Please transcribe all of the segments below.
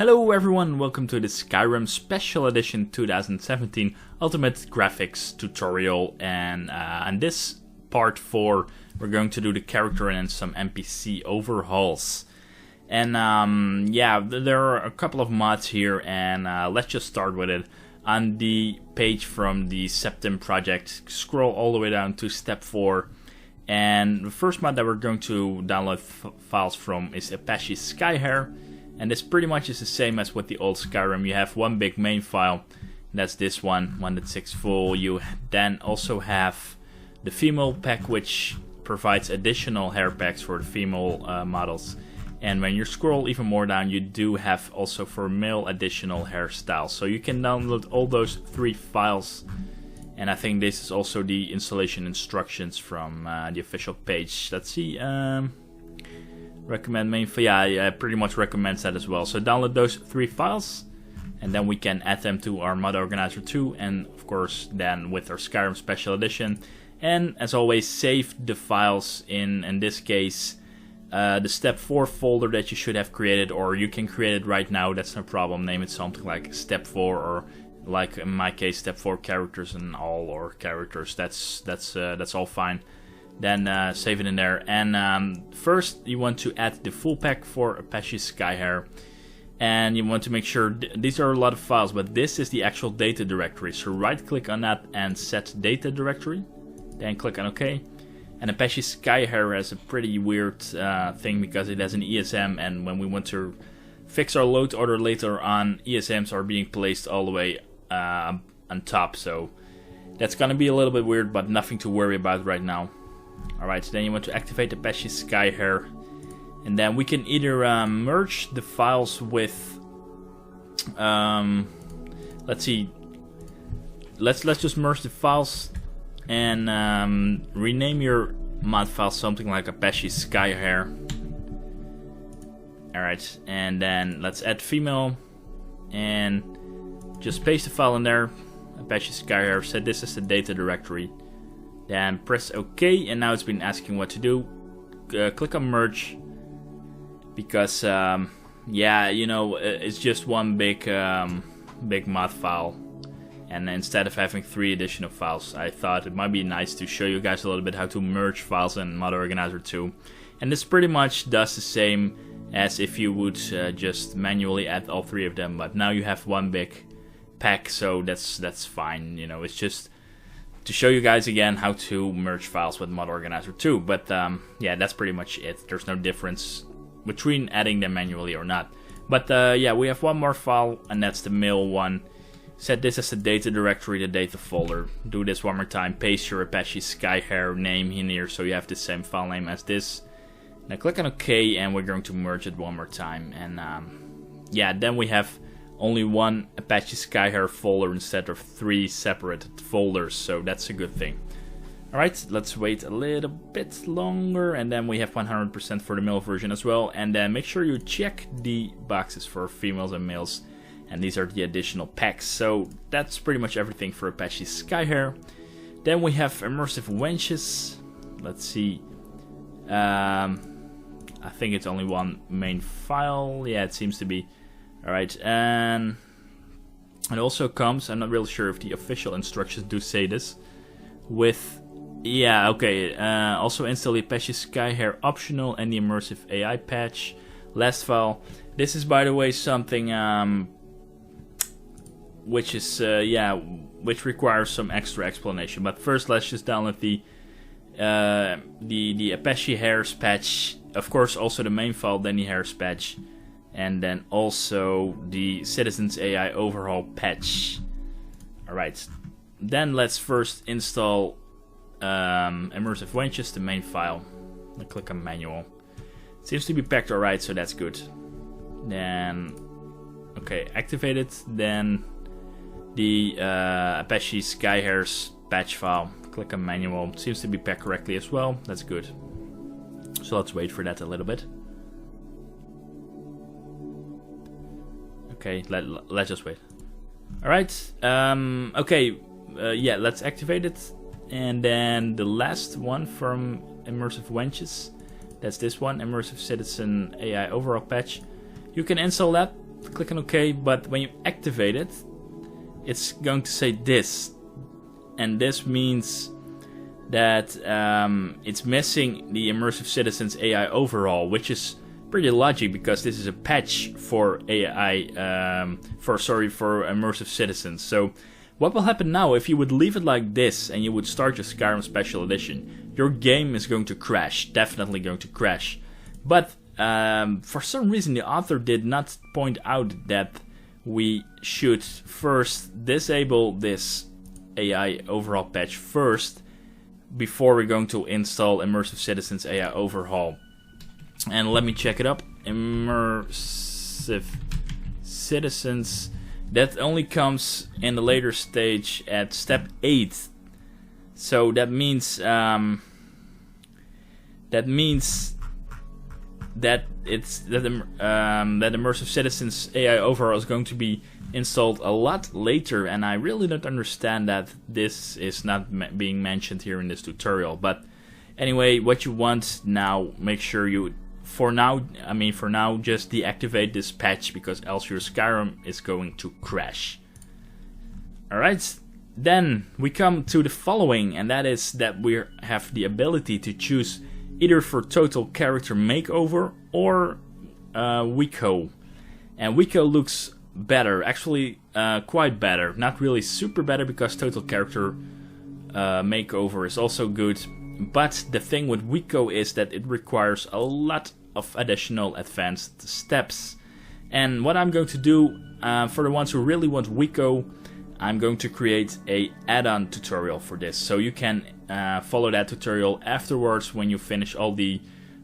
Hello everyone, welcome to the Skyrim Special Edition 2017 Ultimate Graphics Tutorial, and in this part 4 we're going to do the character and some NPC overhauls. And yeah, there are a couple of mods here, and let's just start with it. On the page from the S.E.P.T.I.M project, scroll all the way down to step 4, and the first mod that we're going to download files from is Apache Sky Hair. And this pretty much is the same as with the old Skyrim. You have one big main file, that's this one, 1.6 full. You then also have the female pack, which provides additional hair packs for the female models. And when you scroll even more down, you do have also for male additional hairstyles. So you can download all those 3 files. And I think this is also the installation instructions from the official page. Let's see. Recommend main file. Yeah, pretty much recommends that as well. So download those 3 files, and then we can add them to our mod organizer too, and of course then with our Skyrim Special Edition. And as always, save the files in this case, the step 4 folder that you should have created, or you can create it right now. That's no problem. Name it something like step 4, or like in my case, step 4 characters and all, or characters. That's all fine. Then save it in there, and first you want to add the full pack for Apache Sky Hair, and you want to make sure these are a lot of files, but this is the actual data directory. So right click on that and set data directory, then click on OK. And Apache Sky Hair has a pretty weird thing because it has an ESM, and when we want to fix our load order later on, ESMs are being placed all the way on top, so that's gonna be a little bit weird, but nothing to worry about right now. Alright, so then you want to activate Apache Sky Hair, and then we can either merge the files with, let's see, let's just merge the files and rename your mod file something like Apache Sky Hair. Alright, and then let's add female, and just paste the file in there, Apache Sky Hair, set this as the data directory. Then press OK, and now it's been asking what to do. Click on merge, because yeah, you know, it's just one big mod file, and instead of having 3 additional files, I thought it might be nice to show you guys a little bit how to merge files in Mod Organizer 2. And this pretty much does the same as if you would just manually add all 3 of them, but now you have one big pack, so that's fine. You know, it's just to show you guys again how to merge files with Mod Organizer 2, but yeah, that's pretty much it. There's no difference between adding them manually or not. But yeah, we have one more file, and that's the male one. Set this as the data directory, the data folder. Do this one more time. Paste your Apache Sky Hair name in here, so you have the same file name as this. Now click on OK, and we're going to merge it one more time. And yeah, then we have only one Apache Sky Hair folder instead of 3 separate folders, so that's a good thing. Alright, let's wait a little bit longer, and then we have 100% for the male version as well, and then make sure you check the boxes for females and males, and these are the additional packs. So that's pretty much everything for Apache Sky Hair. Then we have Immersive Wenches. Let's see, I think it's only one main file. Yeah, it seems to be. Alright, and it also comes, I'm not really sure if the official instructions do say this, with, yeah, okay, also install the Apache Sky Hair optional and the Immersive AI patch. Last file. This is, by the way, something which is, yeah, which requires some extra explanation. But first, let's just download the Apache Hairs patch. Of course, also the main file, then the Hairs patch. And then also the Citizens AI Overhaul patch. Alright, then let's first install Immersive Wenches, the main file. I click on manual. It seems to be packed alright, so that's good. Then, okay, activate it. Then the Apache Sky Hair's patch file. Click on manual. It seems to be packed correctly as well. That's good. So let's wait for that a little bit. Okay, let's just wait. Alright, okay, yeah, let's activate it. And then the last one from Immersive Wenches, that's this one, Immersive Citizen AI Overall patch. You can install that click on OK, but when you activate it, it's going to say this. And this means that it's missing the Immersive Citizens AI Overhaul, which is pretty logic because this is a patch for AI, for Immersive Citizens. So what will happen now if you would leave it like this and you would start your Skyrim Special Edition? Your game is going to crash, definitely going to crash. But for some reason the author did not point out that we should first disable this AI Overhaul patch first before we're going to install Immersive Citizens AI Overhaul. And let me check it up. Immersive Citizens, that only comes in the later stage at step 8. So that means that Immersive Citizens AI Overhaul is going to be installed a lot later, and I really don't understand that this is not being mentioned here in this tutorial. But anyway, what you want now, make sure you for now just deactivate this patch, because else your Skyrim is going to crash. Alright, then we come to the following, and that is that we have the ability to choose either for Total Character Makeover or WICO. And WICO looks better, actually quite better. Not really super better, because Total Character Makeover is also good. But the thing with WICO is that it requires a lot of additional advanced steps. And what I'm going to do, for the ones who really want WICO, I'm going to create a add-on tutorial for this. So you can follow that tutorial afterwards when you finish all the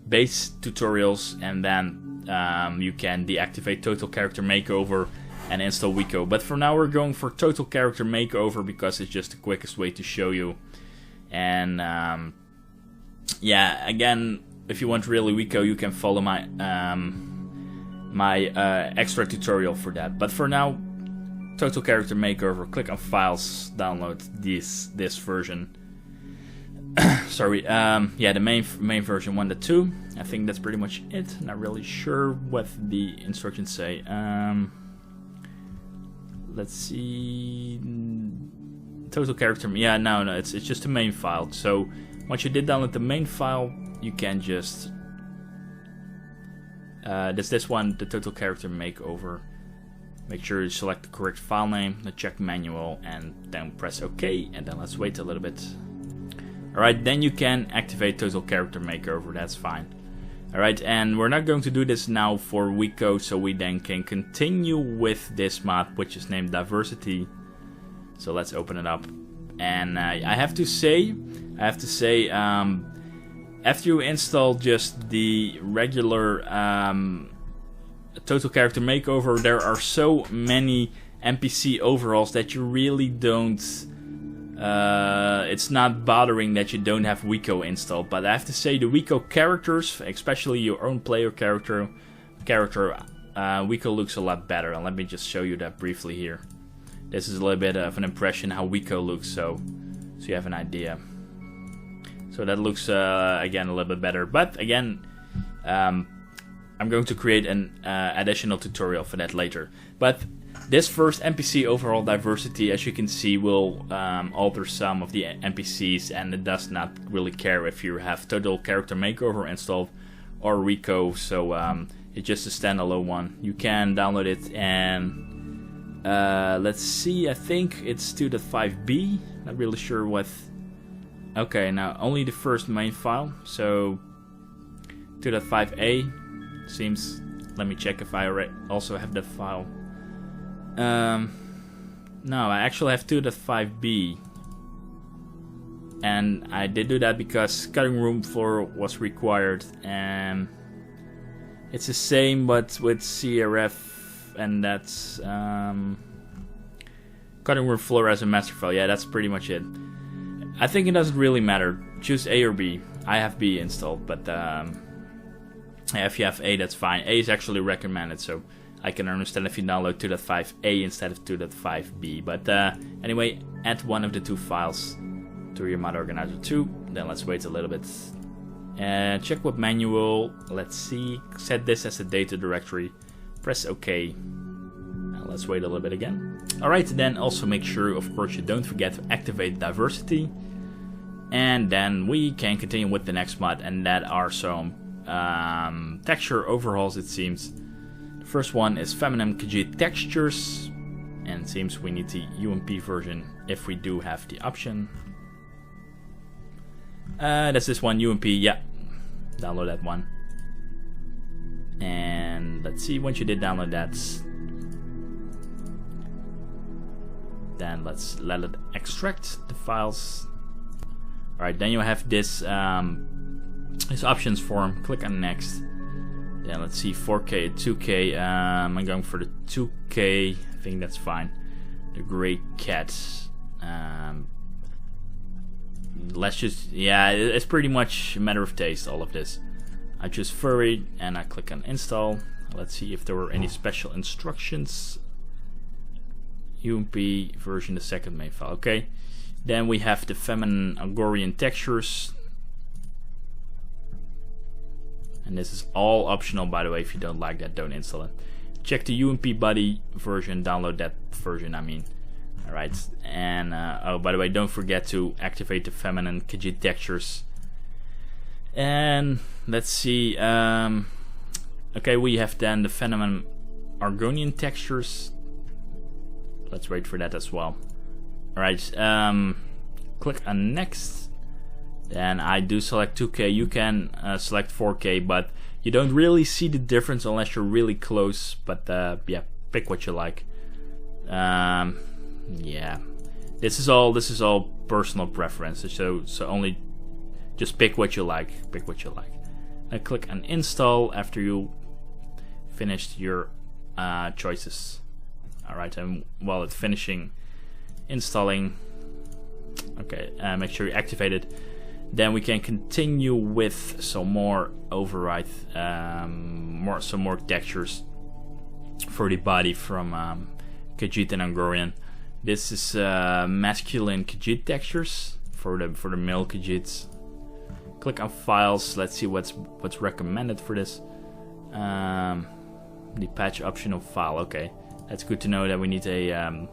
base tutorials, and then you can deactivate Total Character Makeover and install WICO. But for now we're going for Total Character Makeover because it's just the quickest way to show you. And yeah, again, if you want really WICO, you can follow my extra tutorial for that. But for now, Total Character Makeover, click on Files, download this version. Sorry, yeah, the main version 1.2. I think that's pretty much it. Not really sure what the instructions say. Let's see. Total Character, yeah, no, it's just the main file. So once you did download the main file, you can just this one, the Total Character Makeover. Make sure you select the correct file name, the check manual, and then press OK, and then let's wait a little bit. Alright, then you can activate Total Character Makeover, that's fine. Alright, and we're not going to do this now for WICO, so we then can continue with this mod, which is named Diversity. So let's open it up. And I have to say, after you install just the regular Total Character Makeover, there are so many NPC overalls that you really don't, it's not bothering that you don't have WICO installed. But I have to say, the WICO characters, especially your own player character, WICO looks a lot better. And let me just show you that briefly here. This is a little bit of an impression how WICO looks, so you have an idea. So that looks again a little bit better. But again, I'm going to create an additional tutorial for that later. But this first NPC Overall Diversity, as you can see, will alter some of the NPCs, and it does not really care if you have Total Character Makeover installed or WICO. So it's just a standalone one. You can download it, and let's see, I think it's 2.5b. Not really sure what. Okay, now only the first main file, so 2.5a seems. Let me check if I also have that file. No, I actually have 2.5b, and I did do that because cutting room floor was required, and it's the same but with CRF, and that's cutting room floor as a master file. Yeah, that's pretty much it. I think it doesn't really matter. Choose A or B. I have B installed, but if you have A, that's fine. A is actually recommended, so I can understand if you download 2.5a instead of 2.5b. But anyway, add one of the two files to your mod organizer too. Then let's wait a little bit. Check what manual. Let's see. Set this as a data directory. Press OK. let's wait a little bit again. Alright, then also make sure, of course, you don't forget to activate diversity. And then we can continue with the next mod, and that are some texture overhauls, it seems. The first one is feminine Khajiit textures, and it seems we need the UMP version if we do have the option. That's this one, UMP, yeah. Download that one. And let's see, once you did download that, then let's let it extract the files. Alright, then you have this this options form. Click on next. Then let's see, 4K, 2K. I'm going for the 2K. I think that's fine. The gray cat. Let's just, yeah, it's pretty much a matter of taste, all of this. I choose furry and I click on install. Let's see if there were any special instructions. UMP version, the second main file. Okay. Then we have the feminine Algorian textures. And this is all optional, by the way. If you don't like that, don't install it. Check the UMP body version, download that version, I mean. Alright, and oh, by the way, don't forget to activate the feminine Khajiit textures. And let's see, okay, we have then the feminine Argonian textures. Let's wait for that as well. Alright, click on next. Then I do select 2K. You can select 4K, but you don't really see the difference unless you're really close. But yeah, pick what you like. Yeah, this is all personal preferences. So only just pick what you like. Pick what you like. Now click on install after you finished your choices. Alright, and while it's finishing installing, okay, make sure you activate it. Then we can continue with some more override, some more textures for the body from Khajiit and Angorian. This is masculine Khajiit textures for the male Khajiits. Click on files. Let's see what's recommended for this. The patch optional file. Okay, that's good to know that we need a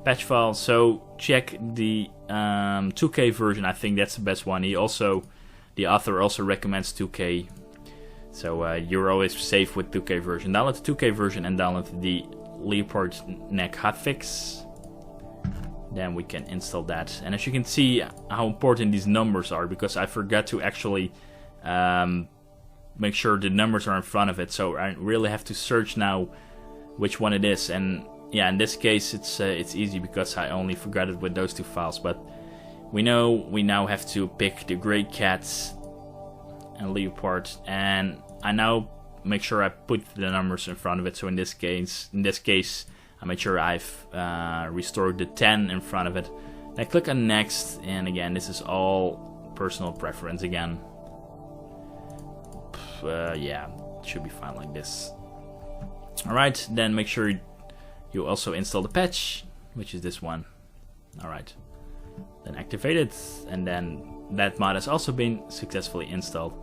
patch file. So check the 2K version. I think that's the best one. The author also recommends 2K. So you're always safe with 2K version. Download the 2K version and download the leopard neck hotfix. Then we can install that. And as you can see how important these numbers are, because I forgot to actually make sure the numbers are in front of it. So I really have to search now which one it is. And yeah, in this case it's easy because I only forgot it with those two files. But we know we now have to pick the gray cats and leopard. And I now make sure I put the numbers in front of it. So in this case, I made sure I've restored the 10 in front of it. Then click on next, and again, this is all personal preference again. Yeah, it should be fine like this. Alright, then make sure you also install the patch, which is this one. Alright, then activate it, and then that mod has also been successfully installed.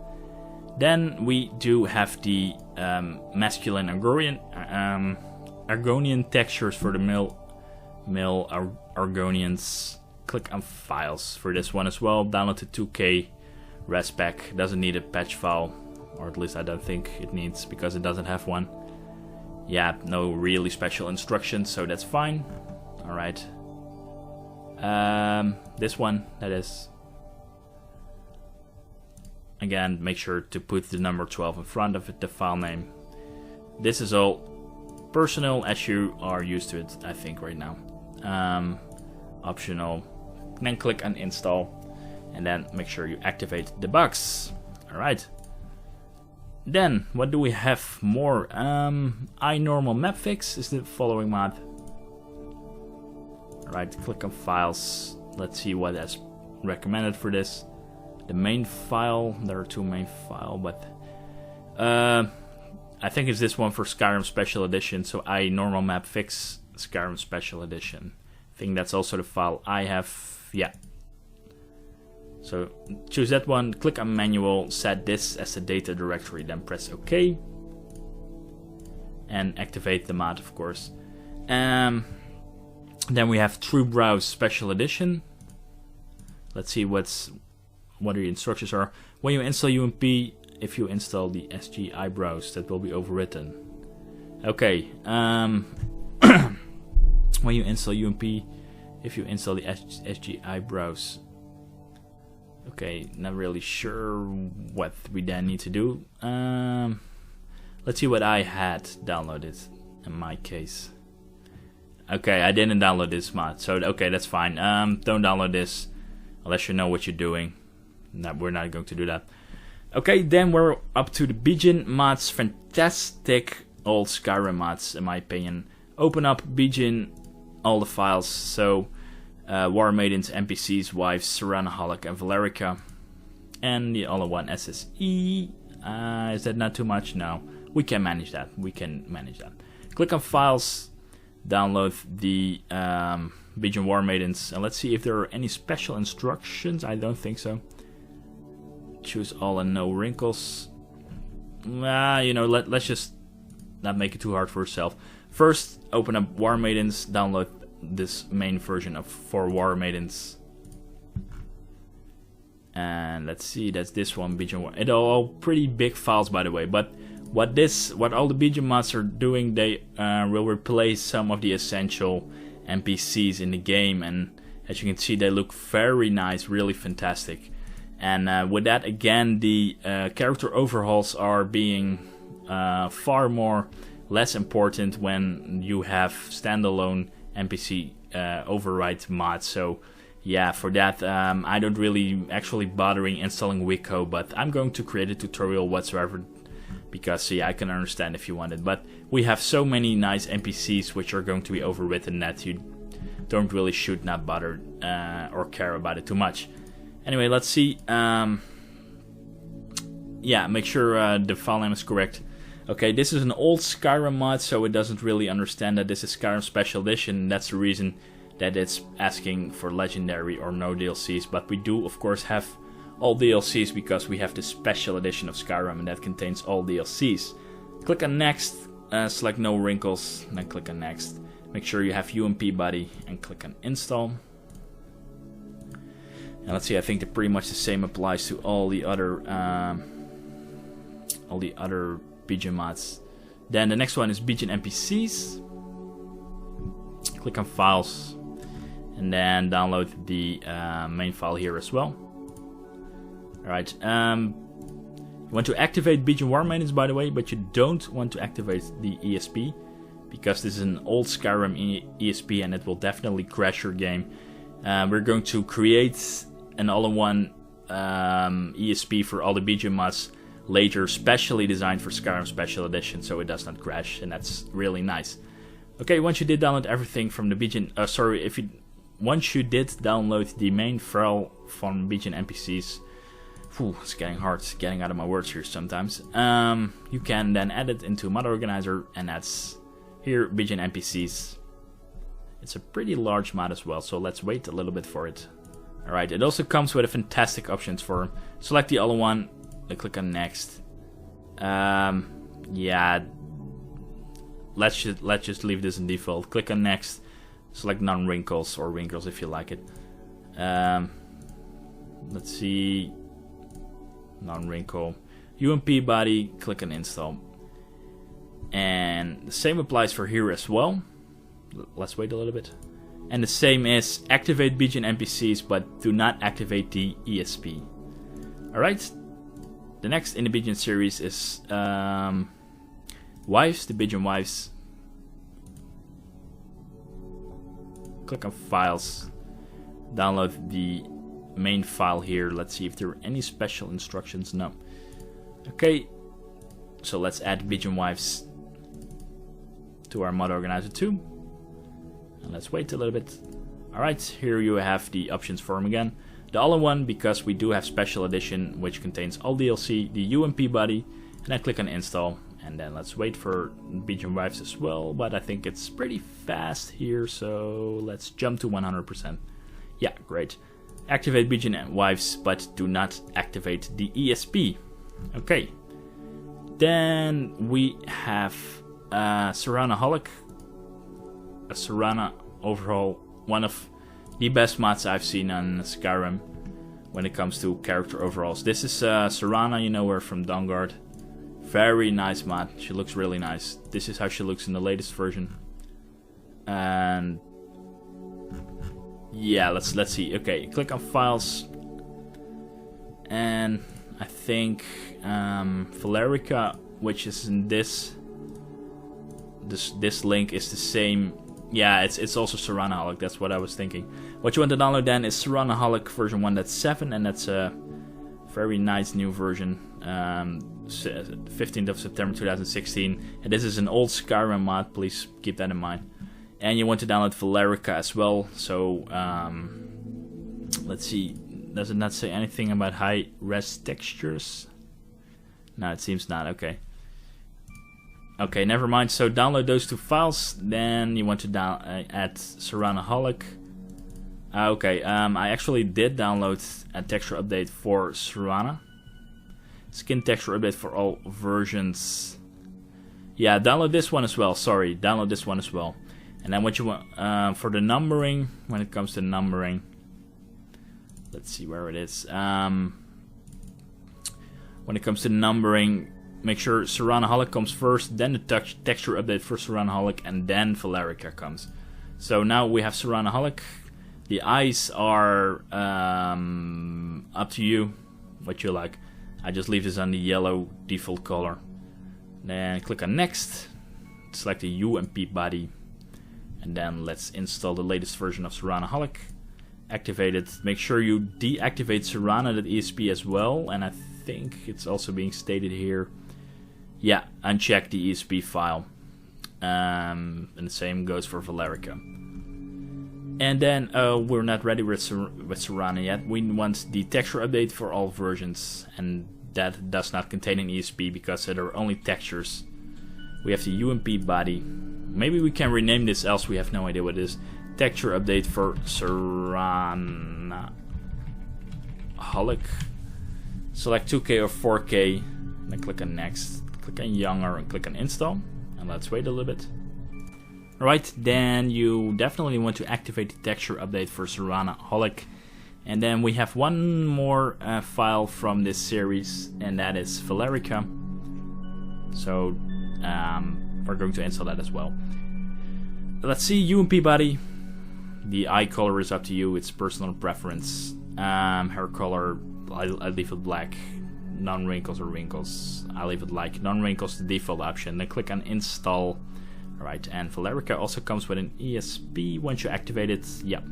Then we do have the masculine Argonian textures for the male Argonians. Click on files for this one as well. Download the 2K respec. Doesn't need a patch file, or at least I don't think it needs, because it doesn't have one. Yeah, no really special instructions, so that's fine. Alright. This one, that is. Again, make sure to put the number 12 in front of it, the file name. This is all personal, as you are used to it, I think, right now. Optional. Then click on install, and then make sure you activate the box. Alright. Then, what do we have more? iNormal map fix is the following mod. Alright, click on files. Let's see what is recommended for this. The main file, there are two main files, but I think it's this one for Skyrim Special Edition. So iNormal map fix Skyrim Special Edition. I think that's also the file I have. Yeah. So choose that one, click on manual, set this as a data directory, then press OK. And activate the mod, of course. Then we have True Browse Special Edition. Let's see what the instructions are. When you install UMP, if you install the SG eyebrows, that will be overwritten. Okay. When you install UMP, if you install the SG eyebrows. Okay, not really sure what we then need to do. Let's see what I had downloaded in my case. Okay, I didn't download this mod, so okay, that's fine. Don't download this unless you know what you're doing. No, we're not going to do that. Okay, then we're up to the Bijin mods. Fantastic old Skyrim mods, in my opinion. Open up Bijin, all the files. So, War Maidens, NPCs, Wives, Cerana, and Valerica. And the other one, SSE. Is that not too much? No. We can manage that. Click on Files, download the Bijin War Maidens, and let's see if there are any special instructions. I don't think so. Choose all and no wrinkles. Let's just not make it too hard for yourself. First, open up War Maidens, download this main version for War Maidens. And let's see, that's this one, Bijin War. It's all pretty big files, by the way, but what all the Bijin mods are doing, they will replace some of the essential NPCs in the game, and as you can see, they look very nice, really fantastic. And with that, again, the character overhauls are being far more less important when you have standalone NPC override mods. So yeah, for that, I don't really actually bothering installing WICO, but I'm going to create a tutorial whatsoever, because yeah, I can understand if you want it. But we have so many nice NPCs which are going to be overwritten that you don't really should not bother or care about it too much. Anyway, let's see. Yeah, make sure the file name is correct. Okay, this is an old Skyrim mod, so it doesn't really understand that this is Skyrim Special Edition. That's the reason that it's asking for Legendary or no DLCs. But we do, of course, have all DLCs because we have the Special Edition of Skyrim, and that contains all DLCs. Click on Next, select No Wrinkles, then click on Next. Make sure you have UMP Body, and click on Install. And let's see, I think that pretty much the same applies to all the other Bijin mods. Then the next one is Bijin NPCs. Click on Files, and then download the main file here as well. Alright, you want to activate Bijin War Maidens, by the way, but you don't want to activate the ESP, because this is an old Skyrim ESP and it will definitely crash your game. We're going to create an all-in-one ESP for all the Bijin mods later, specially designed for Skyrim Special Edition, so it does not crash, and that's really nice. Okay, once you did download everything from the Bijin, once you did download the main file from Bijin NPCs, it's getting hard getting out of my words here sometimes. You can then add it into Mod Organizer, and that's here, Bijin NPCs. It's a pretty large mod as well, so let's wait a little bit for it. Alright, it also comes with a fantastic options for select the other one, then click on Next. Yeah, let's just leave this in default. Click on Next, select non-wrinkles or wrinkles if you like it. Let's see, non-wrinkle, UMP Body, click on Install. And the same applies for here as well. Let's wait a little bit. And the same is activate Bijin NPCs, but do not activate the ESP. Alright, the next in the Bijin series is Wives, the Bijin Wives. Click on Files, download the main file here. Let's see if there are any special instructions. No. Okay, so let's add Bijin Wives to our Mod Organizer too. And let's wait a little bit. Alright, here you have the options for them again. The all-in-one, because we do have Special Edition, which contains all DLC, the UMP Body, and then click on Install. And then let's wait for Bijin Wives as well, but I think it's pretty fast here, so let's jump to 100%. Yeah, great. Activate Bijin Wives, but do not activate the ESP. Okay. Then we have Cerana. a Cerana Overhaul, one of the best mods I've seen on Skyrim when it comes to character overhauls. This is Cerana, you know her from Dawnguard. Very nice mod. She looks really nice. This is how she looks in the latest version. And yeah, let's see. Okay, click on files, and I think Valerica, which is in this link, is the same. Yeah, it's also Ceranaholic. That's what I was thinking. What you want to download then is Ceranaholic version 1.7, and that's a very nice new version. 15th of September 2016, and this is an old Skyrim mod. Please keep that in mind. And you want to download Valerica as well. So let's see. Does it not say anything about high res textures? No, it seems not. Okay. Okay, never mind. So download those two files. Then you want to add Ceranaholic. Okay, I actually did download a texture update for Cerana. Skin texture update for all versions. Yeah, download this one as well. Sorry, download this one as well. And then what you want for the numbering, when it comes to numbering, let's see where it is. When it comes to numbering, make sure Ceranaholic comes first, then the texture update for Ceranaholic, and then Valerica comes. So now we have Ceranaholic. The eyes are up to you, what you like. I just leave this on the yellow default color. Then click on next, select the UMP body, and then let's install the latest version of Ceranaholic. Activate it. Make sure you deactivate Cerana.esp as well, and I think it's also being stated here. Yeah, uncheck the ESP file. And the same goes for Valerica. And then we're not ready with Cerana yet. We want the texture update for all versions, and that does not contain an ESP because there are only textures. We have the UMP body. Maybe we can rename this, else we have no idea what it is. Texture update for Ceranaholic. Select 2K or 4K, then click on next. Click on younger and click on install, and let's wait a little bit. Alright, then you definitely want to activate the texture update for Ceranaholic. And then we have one more file from this series, and that is Valerica. So we're going to install that as well. Let's see, UMP body. The eye color is up to you, it's personal preference. Hair color, I leave it black. Non-wrinkles or wrinkles, I leave it like non-wrinkles, the default option. Then click on install. Alright, and Valerica also comes with an ESP once you activate it. Yep.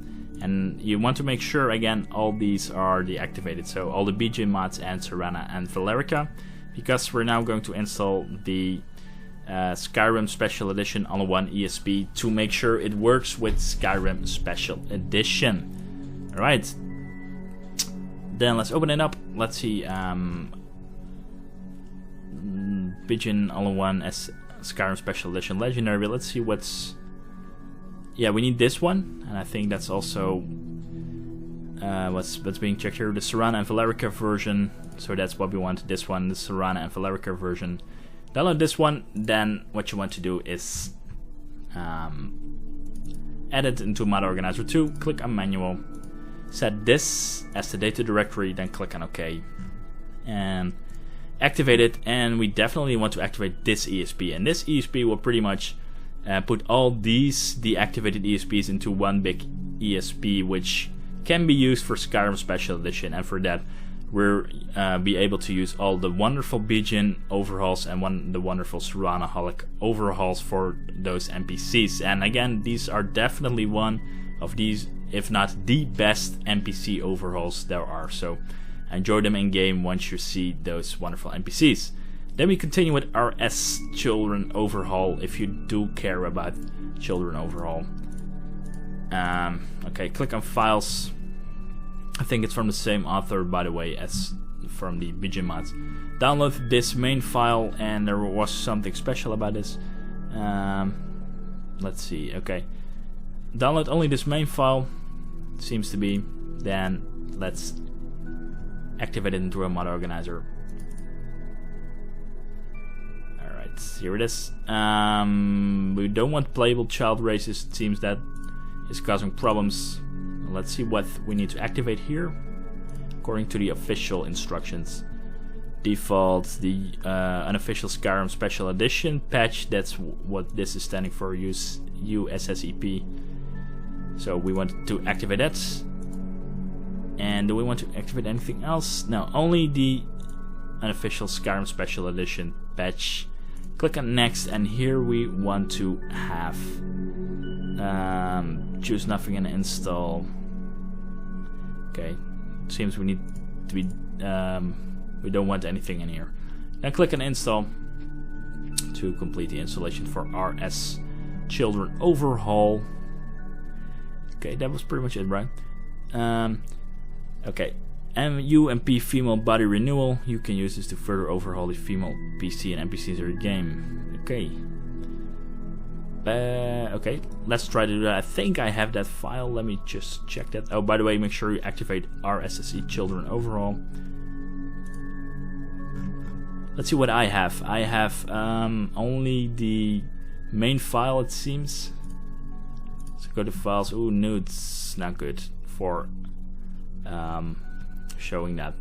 And you want to make sure, again, all these are deactivated. So all the BJ mods and Cerana and Valerica. Because we're now going to install the Skyrim Special Edition on one ESP to make sure it works with Skyrim Special Edition. Alright. Then let's open it up. Let's see. Pigeon all-in-one as Skyrim Special Edition Legendary. Let's see what's... Yeah, we need this one, and I think that's also what's being checked here. The Cerana and Valerica version. So that's what we want. This one, the Cerana and Valerica version. Download this one. Then what you want to do is add it into Mod Organizer 2. Click on Manual. Set this as the data directory. Then click on OK. And activate it, and we definitely want to activate this ESP, and this ESP will pretty much put all these deactivated ESPs into one big ESP, which can be used for Skyrim Special Edition. And for that we'll be able to use all the wonderful Bijan overhauls and the wonderful Ceranaholic overhauls for those NPCs. And again, these are definitely one of these, if not the best NPC overhauls there are, so enjoy them in game once you see those wonderful NPCs. Then we continue with our Children Overhaul, if you do care about Children Overhaul. Okay, click on Files. I think it's from the same author, by the way, as from the BJ mods. Download this main file, and there was something special about this. Let's see, okay. Download only this main file, seems to be. Then let's activate it into a mod organizer. Alright. Here it is. We don't want playable child races. It seems that is causing problems. Let's see what we need to activate here. According to the official instructions. Default, the unofficial Skyrim Special Edition patch. That's what this is standing for. Use USSEP. So we want to activate that. And do we want to activate anything else? No, only the unofficial Skyrim Special Edition patch. Click on next, and here we want to have choose nothing and install. Okay, seems we need to be we don't want anything in here. Then click on install to complete the installation for RS Children Overhaul. Okay, that was pretty much it, right? Okay, UMP female body renewal. You can use this to further overhaul the female PC and NPCs of your game. Okay. Okay, let's try to do that. I think I have that file. Let me just check that. Oh, by the way, make sure you activate RSSE Children Overhaul. Let's see what I have. I have only the main file, it seems. So go to files. Ooh, nudes, not good for showing that.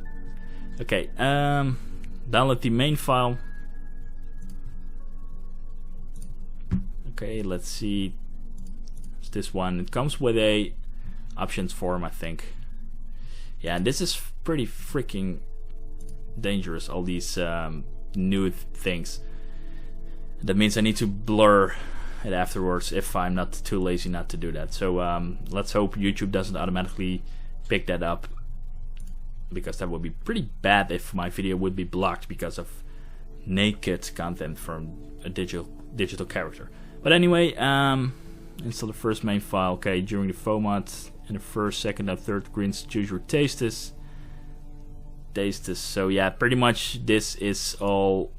Okay, download the main file. Okay, let's see. It's this one. It comes with a options form, I think. Yeah, this is pretty freaking dangerous, all these nude things. That means I need to blur it afterwards if I'm not too lazy not to do that. So let's hope YouTube doesn't automatically pick that up, because that would be pretty bad if my video would be blocked because of naked content from a digital character. But anyway, install the first main file. Okay, during the format in the first, second, and third screens, choose your tastes. So yeah, pretty much this is all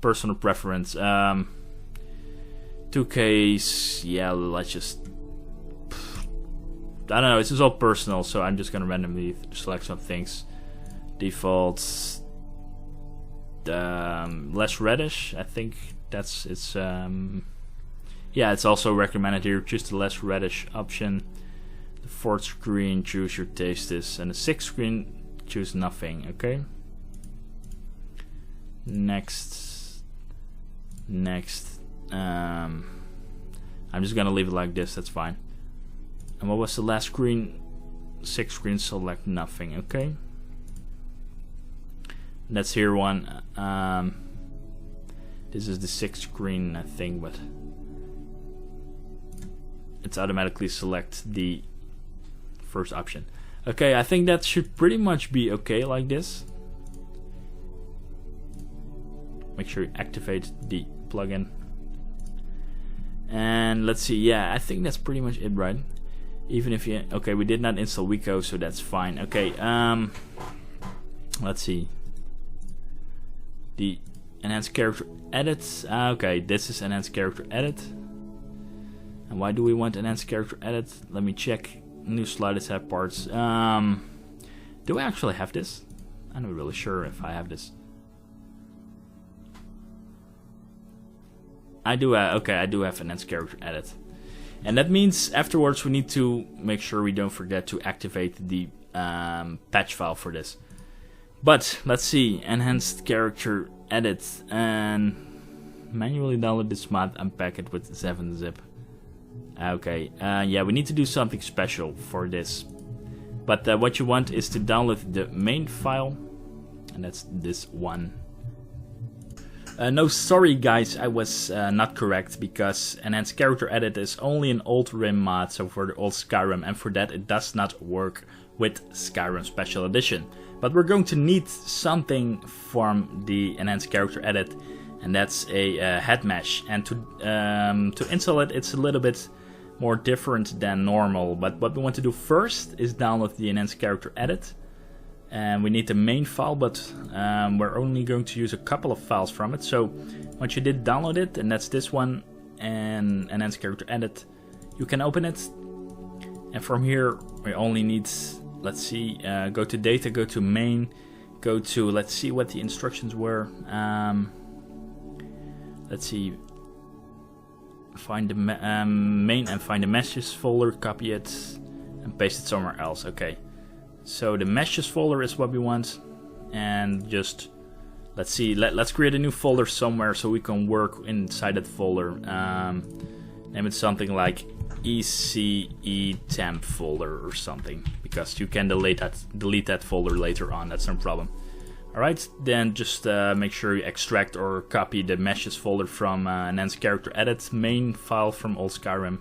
personal preference. 2Ks, yeah, let's just, I don't know, this is all personal, so I'm just gonna randomly select some things. Defaults, less reddish, I think that's it's yeah, it's also recommended here. Choose the less reddish option. The fourth screen, choose your tastes, and the sixth screen, choose nothing. Okay. Next. I'm just gonna leave it like this. That's fine. And what was the last screen? Sixth screen, select nothing. Okay. That's here one. This is the sixth screen, I think, but it's automatically select the first option. Okay, I think that should pretty much be okay like this. Make sure you activate the plugin. And let's see, yeah, I think that's pretty much it, right? Even if you, okay, we did not install WICO, so that's fine. Okay, let's see. The enhanced character edit. Okay, this is enhanced character edit. And why do we want enhanced character edit? Let me check. New sliders have parts. Do I actually have this? I'm not really sure if I have this. I do. Okay, I do have enhanced character edit, and that means afterwards we need to make sure we don't forget to activate the patch file for this. But let's see, enhanced character edit, and manually download this mod, unpack it with 7-zip. Okay, yeah, we need to do something special for this. But what you want is to download the main file, and that's this one. No, sorry guys, I was not correct, because enhanced character edit is only an old RIM mod, so for the old Skyrim, and for that it does not work with Skyrim Special Edition. But we're going to need something from the enhanced character edit, and that's a head mesh. And to install it, it's a little bit more different than normal. But what we want to do first is download the enhanced character edit. And we need the main file, but we're only going to use a couple of files from it. So once you did download it, and that's this one, and enhanced character edit, you can open it. And from here, we only need, let's see, go to data, go to main, go to, let's see what the instructions were. let's see, find the main and find the meshes folder, copy it, and paste it somewhere else. Okay, so the meshes folder is what we want, and just let's see, let's create a new folder somewhere so we can work inside that folder. Name it something like ECE.Temp folder or something, because you can delete that folder later on. That's no problem. Alright, then just make sure you extract or copy the meshes folder from enhanced character edit main file from old Skyrim.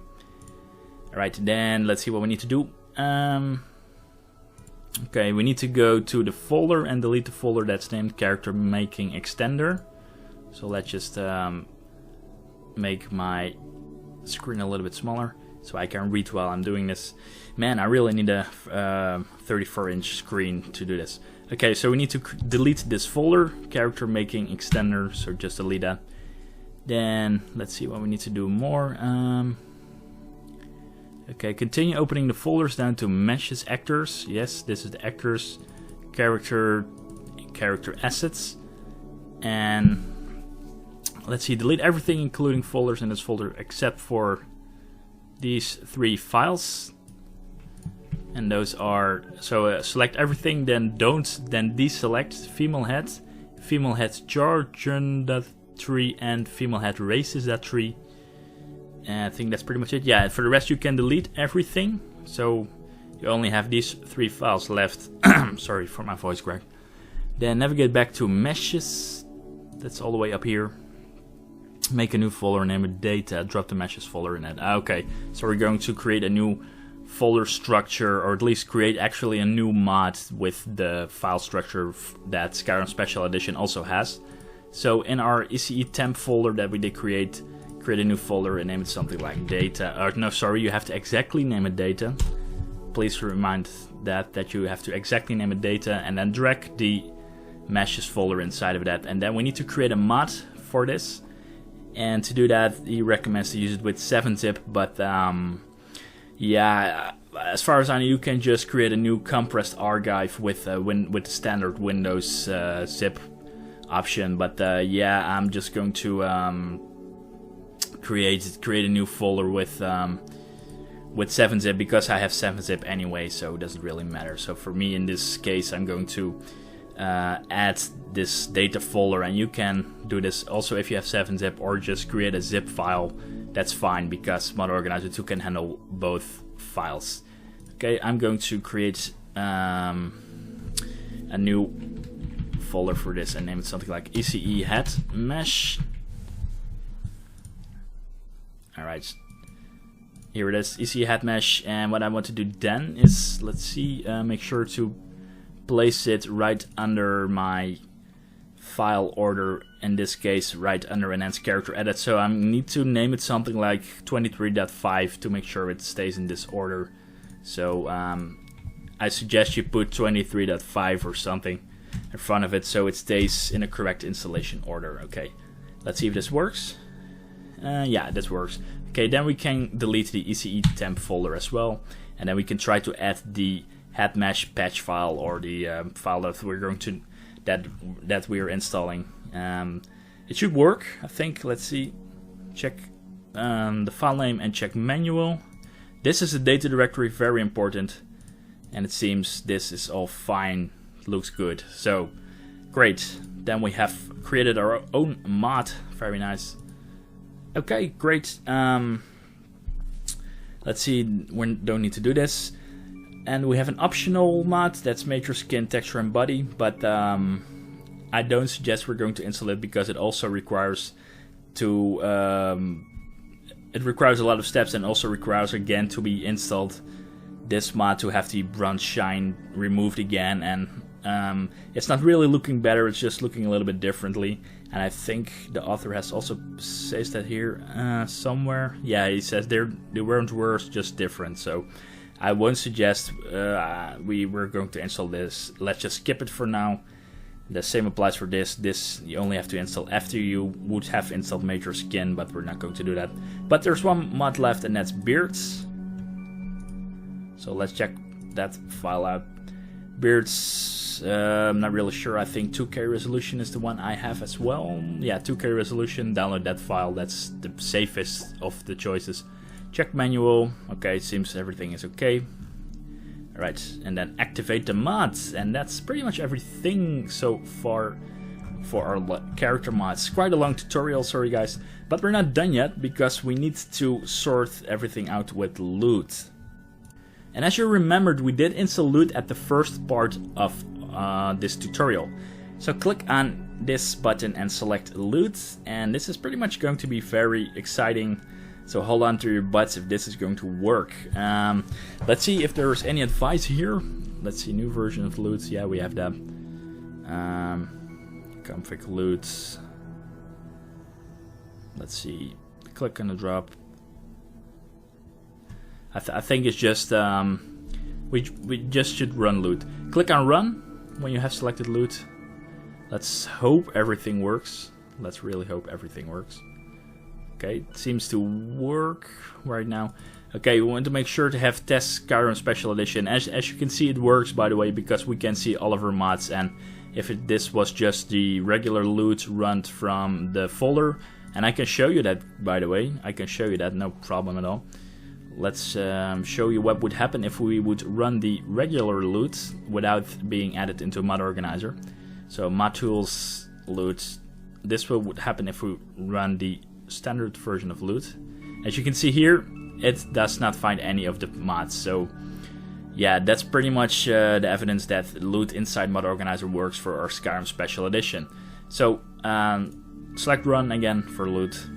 Alright, then let's see what we need to do. Okay, we need to go to the folder and delete the folder that's named character making extender. So let's just make my screen a little bit smaller so I can read while I'm doing this. Man, I really need a 34-inch screen to do this. Okay, so we need to delete this folder, character making extender, so just delete that. Then let's see what we need to do more. Okay, continue opening the folders down to meshes actors. Yes, this is the actors, character assets, and let's see, delete everything including folders in this folder except for these 3 files. And those are, so select everything, then deselect female head jargon.tree, and female head races.tree. And I think that's pretty much it. Yeah, for the rest you can delete everything. So you only have these 3 files left. Sorry for my voice crack. Then navigate back to meshes. That's all the way up here. Make a new folder, name it data, drop the meshes folder in it. Okay, so we're going to create a new folder structure, or at least create actually a new mod with the file structure that Skyrim Special Edition also has. So in our ECE.Temp folder that we did create a new folder and name it something like data. No, sorry, you have to exactly name it data. Please remind that you have to exactly name it data, and then drag the meshes folder inside of that. And then we need to create a mod for this. And to do that, he recommends to use it with 7-zip, but yeah, as far as I know, you can just create a new compressed archive with the standard Windows zip option. But yeah, I'm just going to create a new folder with 7-zip, because I have 7-zip anyway, so it doesn't really matter. So for me, in this case, I'm going to add this data folder, and you can do this also if you have 7-zip, or just create a zip file. That's fine, because Mod Organizer 2 can handle both files. Okay, I'm going to create a new folder for this and name it something like ECE head mesh. Alright, here it is, ECE head mesh. And what I want to do then is, let's see, make sure to place it right under my file order, in this case right under enhanced character edit. So I need to name it something like 23.5 to make sure it stays in this order. So I suggest you put 23.5 or something in front of it so it stays in a correct installation order. Okay, let's see if this works. Yeah, this works. Okay, then we can delete the ECE.Temp folder as well, and then we can try to add the head mesh patch file, or the file that we're going to that we're installing. It should work, I think. Let's see. Check the file name and check manual. This is a data directory, very important, and it seems this is all fine. Looks good. So great. Then we have created our own mod. Very nice. Okay, great. Let's see. We don't need to do this. And we have an optional mod that's major skin, texture, and body, but I don't suggest we're going to install it, because it also requires it requires a lot of steps, and also requires again to be installed this mod to have the bronze shine removed again, and it's not really looking better, it's just looking a little bit differently. And I think the author has also says that here somewhere. Yeah, he says they weren't worse, just different. So I won't suggest we're going to install this. Let's just skip it for now. The same applies for this. This you only have to install after you would have installed Major Skin, but we're not going to do that. But there's one mod left, and that's Beards. So let's check that file out. Beards, I'm not really sure. I think 2K resolution is the one I have as well. Yeah, 2K resolution, download that file. That's the safest of the choices. Check manual. Okay, it seems everything is okay. Alright, and then activate the mods. And that's pretty much everything so far for our character mods. Quite a long tutorial, sorry guys. But we're not done yet, because we need to sort everything out with loot. And as you remembered, we did install loot at the first part of this tutorial. So click on this button and select loot, and this is pretty much going to be very exciting. So hold on to your butts if this is going to work. Let's see if there's any advice here. Let's see, new version of loot. Yeah, we have that. Config loot. Let's see. Click on the drop. I think it's just we just should run loot. Click on run when you have selected loot. Let's hope everything works. Let's really hope everything works. Okay, it seems to work right now. Okay, we want to make sure to have test Skyrim Special Edition. As you can see, it works, by the way, because we can see all of our mods. And if this was just the regular loot run from the folder, and I can show you that, by the way, I can show you that, no problem at all. Let's show you what would happen if we would run the regular loot without being added into a mod organizer. So mod tools loot. This would happen if we run the standard version of loot. As you can see here, it does not find any of the mods. So yeah, that's pretty much the evidence that loot inside mod organizer works for our Skyrim Special Edition. So select run again for loot.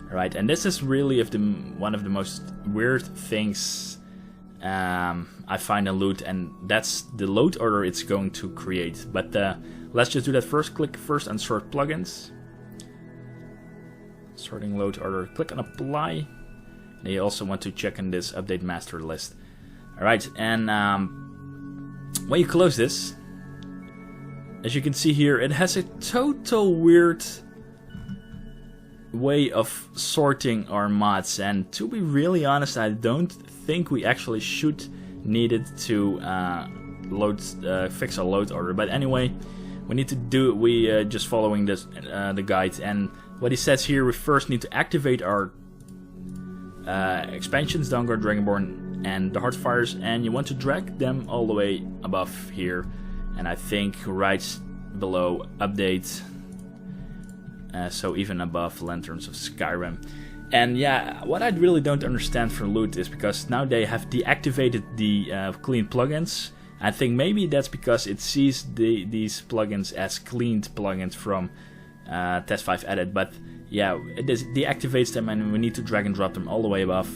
Alright, and this is really one of the most weird things I find in loot, and that's the load order it's going to create. But let's just do that first. Click first on sort plugins. Sorting load order. Click on apply. And you also want to check in this update master list. Alright, and when you close this, as you can see here, it has a total weird way of sorting our mods, and to be really honest, I don't think we actually should need it to fix our load order. But anyway, we need to do it. We just following this the guide, and what he says here, we first need to activate our expansions, Dawnguard, Dragonborn, and the Heartfires, and you want to drag them all the way above here, and I think right below update. So even above Lanterns of Skyrim. And yeah, what I really don't understand from loot is because now they have deactivated the clean plugins. I think maybe that's because it sees these plugins as cleaned plugins from Test 5 Edit. But yeah, it deactivates them, and we need to drag and drop them all the way above.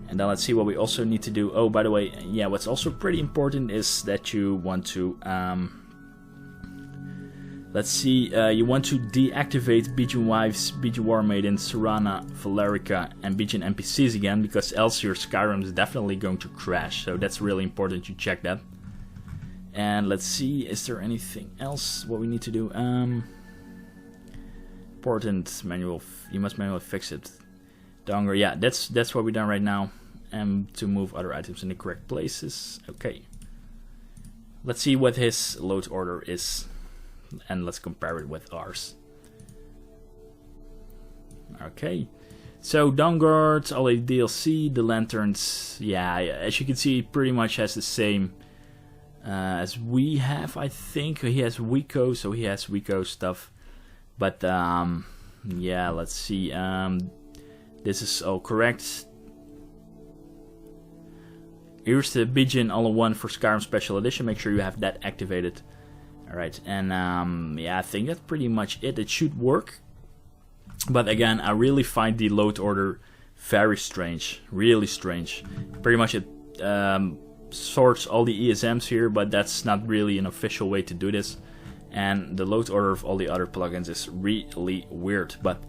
And then let's see what we also need to do. Oh, by the way, yeah, what's also pretty important is that you want to let's see, you want to deactivate Beacon Wives, Beacon War Maidens, Cerana, Valerica, and Beacon NPCs again, because else your Skyrim is definitely going to crash. So that's really important you check that. And let's see, is there anything else what we need to do? Important manual, you must manually fix it. Donger, yeah, that's what we've done right now. And to move other items in the correct places. Okay. Let's see what his load order is. And let's compare it with ours. Okay, so Dawnguard, all the DLC, the lanterns, yeah, as you can see, pretty much has the same as we have. I think he has WICO, so he has WICO stuff. But yeah, let's see. This is all correct. Here's the Beacon All-in-One for Skyrim Special Edition. Make sure you have that activated. Alright, and yeah, I think that's pretty much it. It should work. But again, I really find the load order very strange. Really strange. Pretty much it sorts all the ESMs here, but that's not really an official way to do this. And the load order of all the other plugins is really weird. But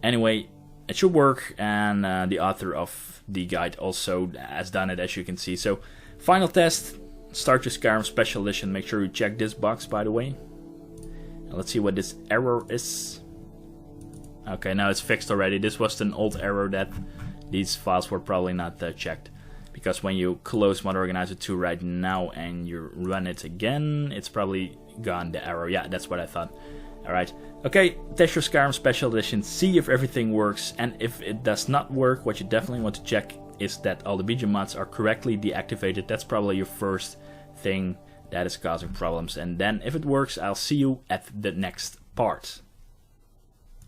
anyway, it should work, and the author of the guide also has done it, as you can see. So, final test. Start your Skyrim Special Edition. Make sure you check this box, by the way. And let's see what this error is. Okay, now it's fixed already. This was an old error that these files were probably not checked. because when you close Mod Organizer 2 right now and you run it again, it's probably gone, the error. Yeah, that's what I thought. Alright, okay, test your Skyrim Special Edition, see if everything works, and if it does not work, what you definitely want to check is that all the BG mods are correctly deactivated. That's probably your first thing that is causing problems, and then if it works, I'll see you at the next part.